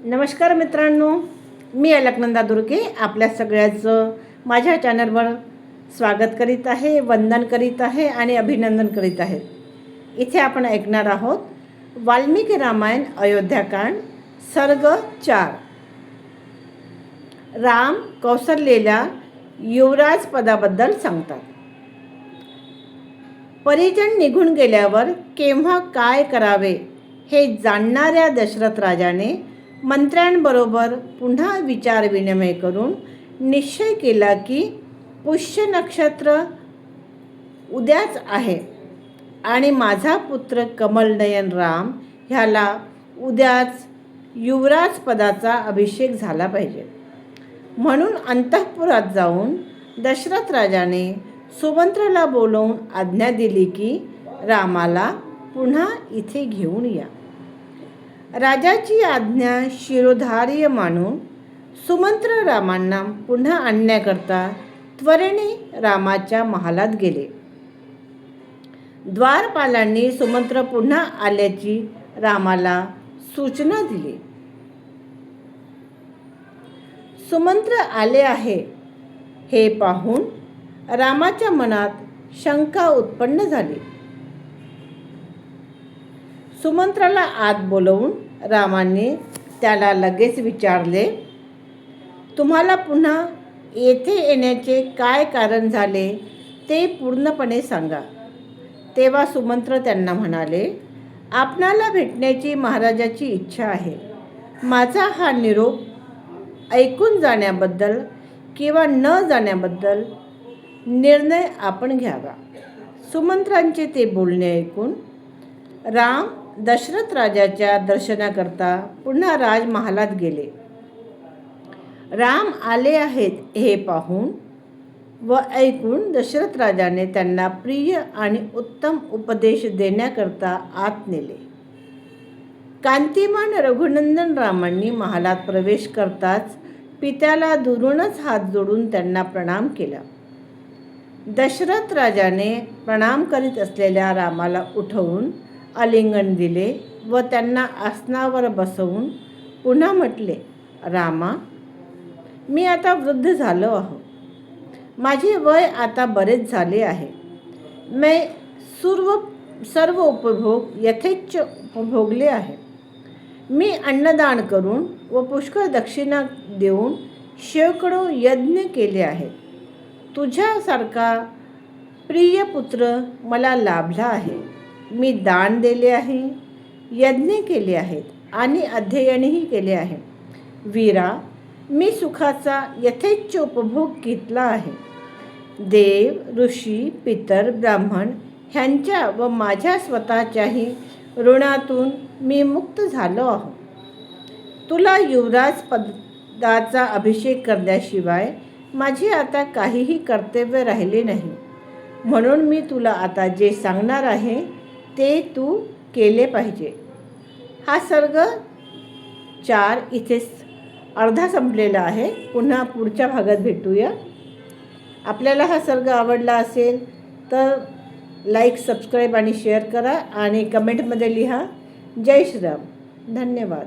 नमस्कार मित्रांनो, मी अलकनंदा दुर्गे आपल्या सगळ्याचं माझ्या चॅनलवर स्वागत करीत आहे, वंदन करीत आहे आणि अभिनंदन करीत आहे. इथे आपण ऐकणार आहोत वाल्मिकी रामायण अयोध्याकांड सर्ग 4. राम कौसल्याला युवराज पदाबद्दल सांगतात. परिजन निघून गेल्यावर केव्हा काय करावे हे जाणणाऱ्या दशरथ राजाने मंत्र्यांबरोबर पुन्हा विचारविनिमय करून निश्चय केला की पुष्य नक्षत्र उद्याच आहे आणि माझा पुत्र कमलनयन राम ह्याला उद्याच युवराज पदाचा अभिषेक झाला पाहिजे. म्हणून अंतःपुरात जाऊन दशरथ राजाने सुमंत्राला बोलवून आज्ञा दिली की रामाला पुन्हा इथे घेऊन या. राजाची आज्ञा शिरोधार्य मानून सुमंत्र रामांना पुन्हा आणण्याकरता त्वरेने रामाच्या महालात गेले. द्वारपालांनी सुमंत्र पुन्हा आल्याची रामाला सूचना दिली. सुमंत्र आले आहे हे पाहून रामाच्या मनात शंका उत्पन्न झाली. सुमंत्राला आत बोलवून रामाने त्याला लगेच विचारले, तुम्हाला पुन्हा येथे येण्याचे काय कारण झाले ते पूर्णपणे सांगा. तेव्हा सुमंत्र त्यांना म्हणाले, आपणाला भेटण्याची महाराजाची इच्छा आहे. माझा हा निरोप ऐकून जाण्याबद्दल किंवा न जाण्याबद्दल निर्णय आपण घ्यावा. सुमंत्रांचे ते बोलणे ऐकून राम दशरथ राजाच्या दर्शनाकरता पुन्हा राजमहालात गेले. राम आले आहेत हे पाहून व ऐकून दशरथ राजाने त्यांना प्रिय आणि उत्तम उपदेश देण्याकरता आत नेले. कांतिमान रघुनंदन रामांनी महालात प्रवेश करताच पित्याला दुरूनच हात जोडून त्यांना प्रणाम केला. दशरथ राजाने प्रणाम करीत असलेल्या रामाला उठवून आलिंगन दिले व त्यांना आसनावर बसवून पुन्हा म्हटले, रामा, मी आता वृद्ध झालो आहो. माझे वय आता बरेच झाले आहे. मी सर्व उपभोग यथेच्छ उपभोगले आहे. मी अन्नदान करून व पुष्कळ दक्षिणा देऊन शेकडो यज्ञ केले आहेत. तुझ्यासारखा प्रिय पुत्र मला लाभला आहे. मी दान दिले आहे, यज्ञ केले आहेत आणि अध्ययनही केले आहे. वीरा, मी सुखाचा यथेच्छ उपभोग घेतला आहे. देव, ऋषी, पितर, ब्राह्मण ह्यांच्या व माझ्या स्वतःच्याही ऋणातून मी मुक्त झालो आहो. तुला युवराज पदाचा अभिषेक करण्याशिवाय माझे आता काहीही कर्तव्य राहिले नाही. म्हणून मी तुला आता जे सांगणार आहे ते तू केले पाहिजे. हा सर्ग 4 इथेच अर्धा संपलेला आहे. पुन्हा पुढच्या भागात भेटूया. आपल्याला हा सर्ग आवडला असेल तर लाईक, सबस्क्राईब आणि शेअर करा आणि कमेंटमध्ये लिहा. जय श्रीराम. धन्यवाद.